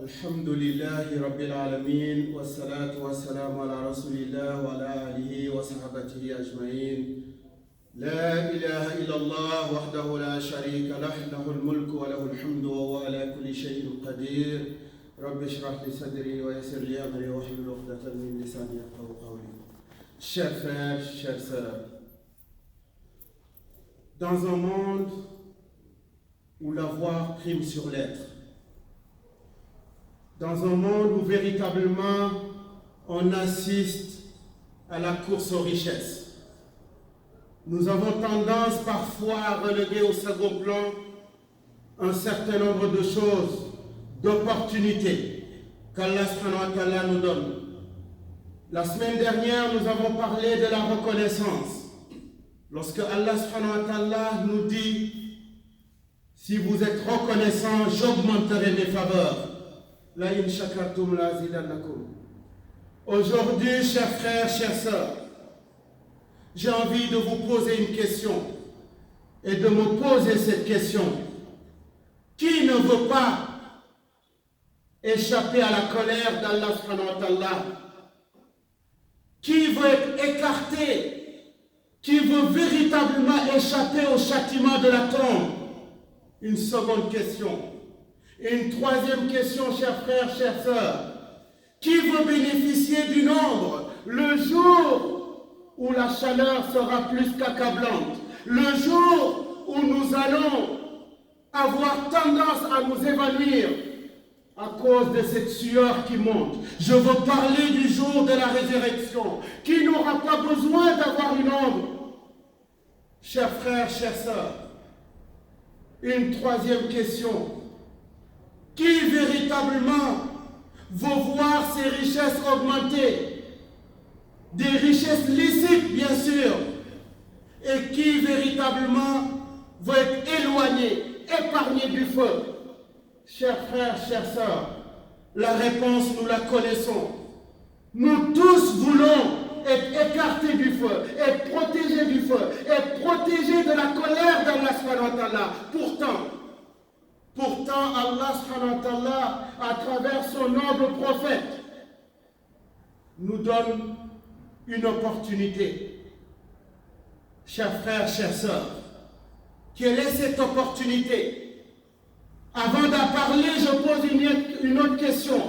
الحمد لله رب العالمين والصلاة والسلام على رسول الله وعلى آله وصحبه أجمعين. لا إله إلا الله وحده لا شريك له، له الملك وله الحمد وهو على كل شيء قدير. رب اشرح لي صدري ويسر لي أمري واحلل عقدة من لساني يفقهوا قولي. Chers frères, chères sœurs, dans un monde où la voix prime sur l'être, dans un monde où véritablement on assiste à la course aux richesses, nous avons tendance parfois à reléguer au second plan un certain nombre de choses, d'opportunités qu'Allah subhanahu wa ta'ala nous donne. La semaine dernière, nous avons parlé de la reconnaissance. Lorsque Allah subhanahu wa ta'ala nous dit « Si vous êtes reconnaissant, j'augmenterai mes faveurs. » La in shakartum la azidannakum. Aujourd'hui, chers frères, chères sœurs, j'ai envie de vous poser une question et de me poser cette question. Qui ne veut pas échapper à la colère d'Allah subhanahu wa ta'ala? Qui veut être écarté? Qui veut véritablement échapper au châtiment de la tombe? Une seconde question. Et une troisième question, chers frères, chères sœurs. Qui veut bénéficier d'une ombre le jour où la chaleur sera plus qu'accablante? Le jour où nous allons avoir tendance à nous évanouir à cause de cette sueur qui monte. Je veux parler du jour de la résurrection. Qui n'aura pas besoin d'avoir une ombre? Chers frères, chères sœurs. Une troisième question. Qui véritablement veut voir ses richesses augmenter? Des richesses licites, bien sûr. Et qui véritablement veut être éloigné, épargné du feu? Chers frères, chères sœurs, la réponse, nous la connaissons. Nous tous voulons être écartés du feu, être protégés du feu, être protégés de la colère d'Allah subhanahu wa ta'ala. Pourtant, Allah subhanahu wa ta'ala, à travers son noble prophète, nous donne une opportunité. Chers frères, chères sœurs, quelle est cette opportunité? Avant d'en parler, je pose une autre question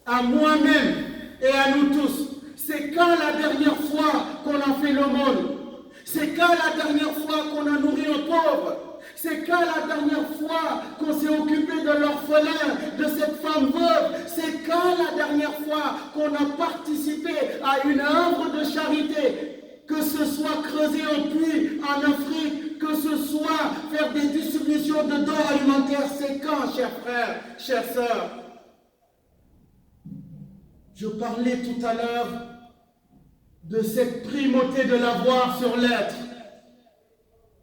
à moi-même et à nous tous. C'est quand la dernière fois qu'on a fait l'aumône? C'est quand la dernière fois qu'on a nourri un pauvre? C'est quand la dernière fois qu'on s'est occupé de l'orphelin, de cette femme veuve? C'est quand la dernière fois qu'on a participé à une œuvre de charité? Que ce soit creuser un puits en Afrique, que ce soit faire des distributions de dons alimentaires, c'est quand, chers frères, chères sœurs? Je parlais tout à l'heure de cette primauté de l'avoir sur l'être.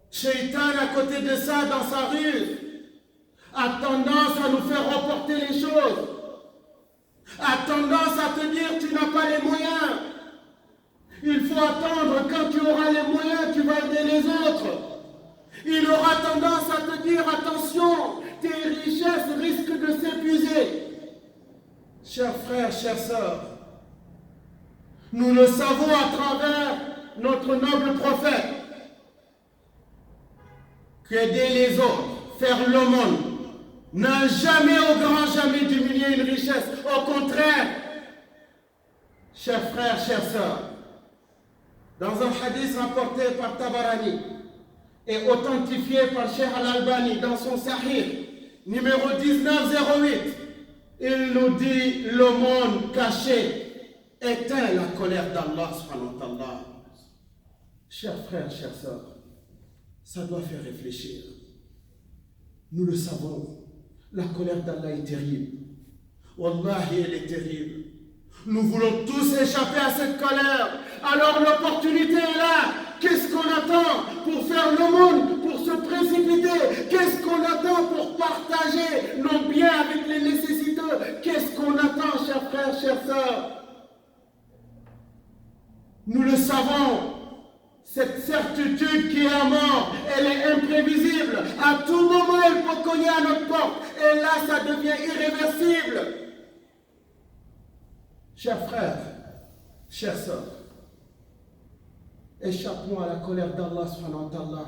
Shaitan, à côté de ça, dans sa ruse, a tendance à nous faire reporter les choses, a tendance à te dire tu n'as pas les moyens. Il faut attendre, quand tu auras les moyens, tu vas aider les autres. Il aura tendance à te dire attention, tes richesses risquent de s'épuiser. Chers frères, chères sœurs, nous le savons à travers notre noble prophète qu'aider les autres, faire l'aumône, n'a jamais, au grand jamais, diminué une richesse. Au contraire, chers frères, chères sœurs, dans un hadith rapporté par Tabarani et authentifié par Cheikh Al-Albani dans son Sahih, numéro 1908, il nous dit l'aumône caché éteint la colère d'Allah subhanahu wa ta'ala. Chers frères, chères sœurs, ça doit faire réfléchir. Nous le savons, la colère d'Allah est terrible. Wallahi, elle est terrible. Nous voulons tous échapper à cette colère. Alors l'opportunité est là. Qu'est-ce qu'on attend pour faire l'aumône, pour se précipiter? Qu'est-ce qu'on attend pour partager nos biens avec les nécessiteux? Qu'est-ce qu'on attend, chers frères, chères sœurs? Nous le savons. Cette certitude qui est à mort, elle est imprévisible. À tout moment, elle peut cogner à notre porte. Et là, ça devient irréversible. Chers frères, chères sœurs, échappons à la colère d'Allah subhanahu wa ta'ala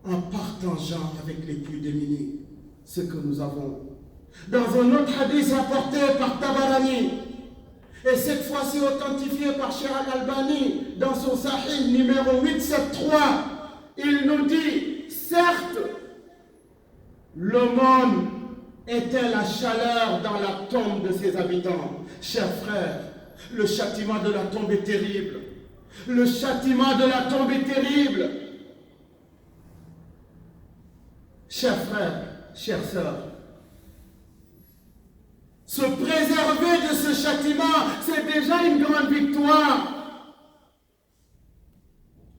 en partageant avec les plus démunis ce que nous avons. Dans un autre hadith rapporté par Tabarani, et cette fois-ci authentifié par Cheikh Al-Albani dans son Sahih numéro 873, il nous dit, certes, le monde était la chaleur dans la tombe de ses habitants. Chers frères, le châtiment de la tombe est terrible. Le châtiment de la tombe est terrible. Chers frères, chères sœurs, se préserver de ce châtiment, c'est déjà une grande victoire.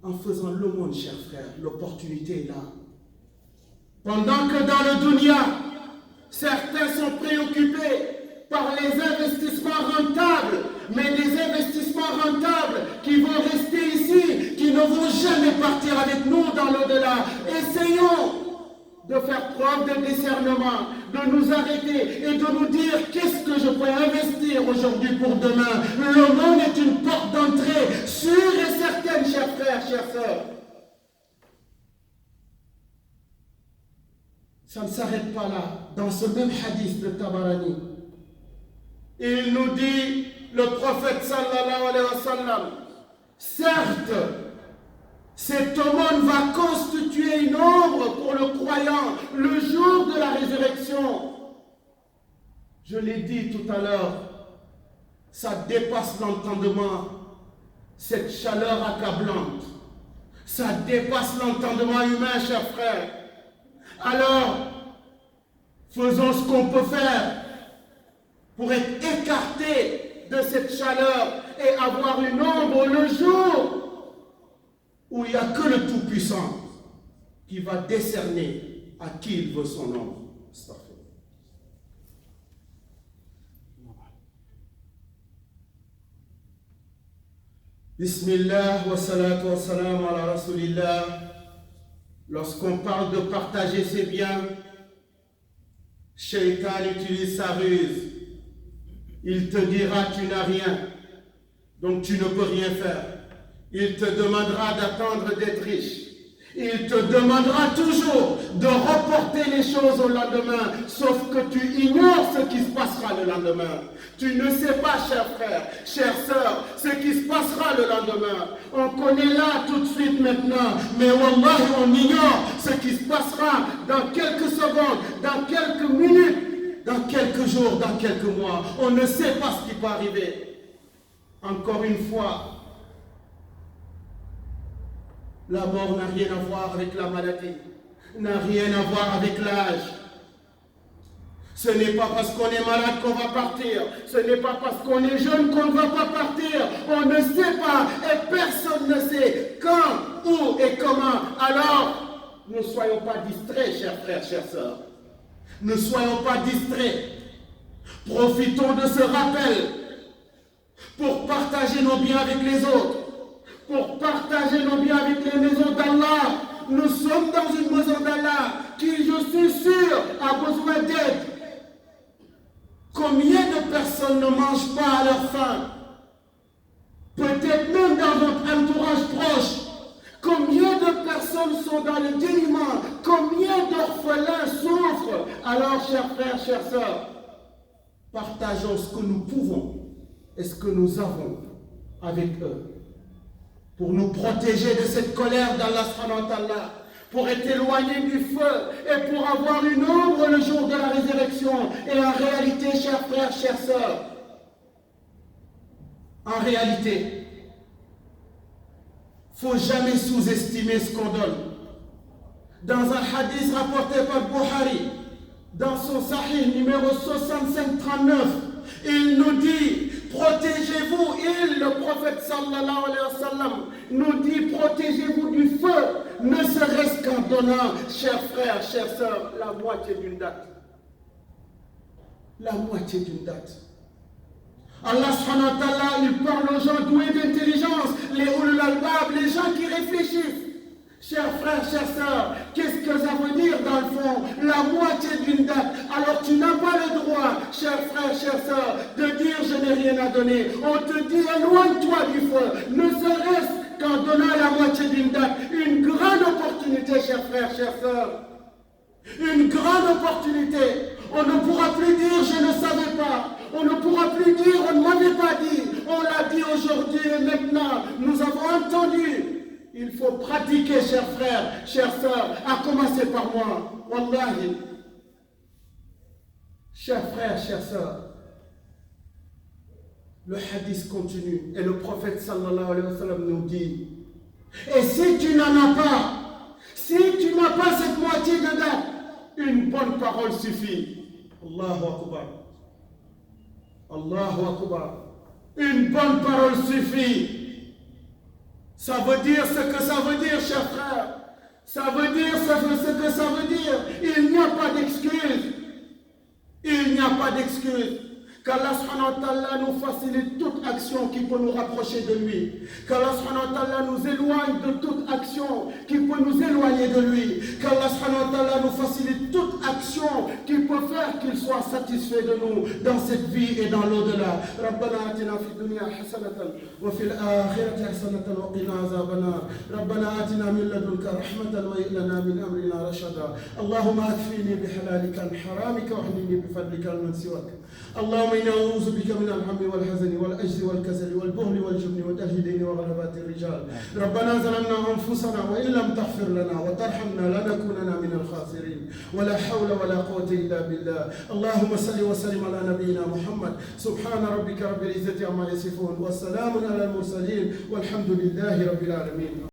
En faisant l'aumône, chers frères, l'opportunité est là. Pendant que dans le dunya, certains sont préoccupés par les investissements rentables, mais des investissements rentables qui vont rester ici, qui ne vont jamais partir avec nous dans l'au-delà. Essayons de faire preuve de discernement, de nous arrêter et de nous dire qu'est-ce que je peux investir aujourd'hui pour demain. Le monde est une porte d'entrée sûre et certaine, chers frères, chères sœurs. Ça ne s'arrête pas là. Dans ce même hadith de Tabarani, il nous dit, le prophète sallallahu alayhi wa sallam, certes, cet aumône va constituer une ombre pour le croyant le jour de la résurrection. Je l'ai dit tout à l'heure, ça dépasse l'entendement, cette chaleur accablante. Ça dépasse l'entendement humain, chers frères. Alors, faisons ce qu'on peut faire pour être écartés de cette chaleur et avoir une ombre le jour où il n'y a que le Tout-Puissant qui va décerner à qui il veut son ombre. Bismillah wa salatu wa salam ala rasulillah. Lorsqu'on parle de partager ses biens, Shaitan utilise sa ruse. Il te dira tu n'as rien, donc tu ne peux rien faire. Il te demandera d'attendre d'être riche. Il te demandera toujours de reporter les choses au lendemain, sauf que tu ignores ce qui se passera le lendemain. Tu ne sais pas, chers frères, chères sœurs, ce qui se passera le lendemain. On connaît là tout de suite maintenant, mais wallah, on ignore ce qui se passera dans quelques secondes, dans quelques minutes, dans quelques jours, dans quelques mois. On ne sait pas ce qui peut arriver. Encore une fois, la mort n'a rien à voir avec la maladie, n'a rien à voir avec l'âge. Ce n'est pas parce qu'on est malade qu'on va partir. Ce n'est pas parce qu'on est jeune qu'on ne va pas partir. On ne sait pas et personne ne sait quand, où et comment. Alors, ne soyons pas distraits, chers frères, chères sœurs. Ne soyons pas distraits. Profitons de ce rappel pour partager nos biens avec les autres. Pour partager nos biens avec les maisons d'Allah. Nous sommes dans une maison d'Allah qui, je suis sûr, a besoin d'aide. Combien de personnes ne mangent pas à leur faim? Peut-être même dans votre entourage proche. Combien de personnes sont dans le dénuement? Combien d'orphelins souffrent? Alors, chers frères, chères sœurs, partageons ce que nous pouvons et ce que nous avons avec eux, pour nous protéger de cette colère d'Allah subhanahu wa ta'ala, pour être éloignés du feu et pour avoir une ombre le jour de la résurrection. Et en réalité, chers frères, chères sœurs, en réalité, il ne faut jamais sous-estimer ce qu'on donne. Dans un hadith rapporté par Bukhari, dans son Sahih numéro 6539, il nous dit, protégez-vous, le prophète sallallahu alayhi wa sallam nous dit, protégez-vous du feu, ne serait-ce qu'en donnant, chers frères, chères sœurs, la moitié d'une date. La moitié d'une date. Allah subhanahu wa ta'ala, il parle aux gens doués d'intelligence, les ulul albab, les gens qui réfléchissent. Chers frères, chères sœurs, qu'est-ce que ça veut dire dans le fond? La moitié d'une date. Alors tu n'as pas le droit, chers frères, chères sœurs, de dire je n'ai rien à donner. On te dit éloigne-toi du feu. Ne serait-ce qu'en donnant la moitié d'une date. Une grande opportunité, chers frères, chères sœurs. Une grande opportunité. On ne pourra plus dire je ne savais pas. On ne pourra plus dire on ne m'avait pas dit. On l'a dit aujourd'hui et maintenant. Nous avons entendu. Il faut pratiquer, chers frères, chères sœurs, à commencer par moi. Wallahi. Chers frères, chères sœurs, le hadith continue et le prophète sallallahu alayhi wa sallam nous dit, et si tu n'en as pas, si tu n'as pas cette moitié de date, une bonne parole suffit. Allahu Akbar. Allahu Akbar. Une bonne parole suffit. Ça veut dire ce que ça veut dire, chers frères. Ça veut dire ce que ça veut dire. Il n'y a pas d'excuse. Il n'y a pas d'excuse. Qu'Allah subhanahu wa ta'ala nous facilite toute action qui peut nous rapprocher de lui. Qu'Allah subhanahu wa ta'ala nous éloigne de toute action qui peut nous éloigner de lui. Qu'Allah subhanahu wa ta'ala nous facilite toute action qui peut faire qu'il soit satisfait de nous dans cette vie et dans l'au-delà. Rabbana atina fid dunya hasanatan wa fil akhirati hasanatan wa qina azaban nar. Rabbana atina min ladunka rahmatan wa hab lana min amrina rashada. Allahumma akfini bihalalika an haramika wa hnini bifadlika an siwak. اللهم إنا نعوذ بك من الهم والحزن والعجز والكسل والبخل والجبن ودهر الدين وغلبات الرجال. ربنا ظلمنا أنفسنا وإن لم تغفر لنا وترحمنا لنكونن من الخاسرين. ولا حول ولا قوة إلا بالله. اللهم صل وسلم على نبينا محمد. سبحان ربك رب العزة عما يصفون والسلام على المرسلين والحمد لله رب العالمين.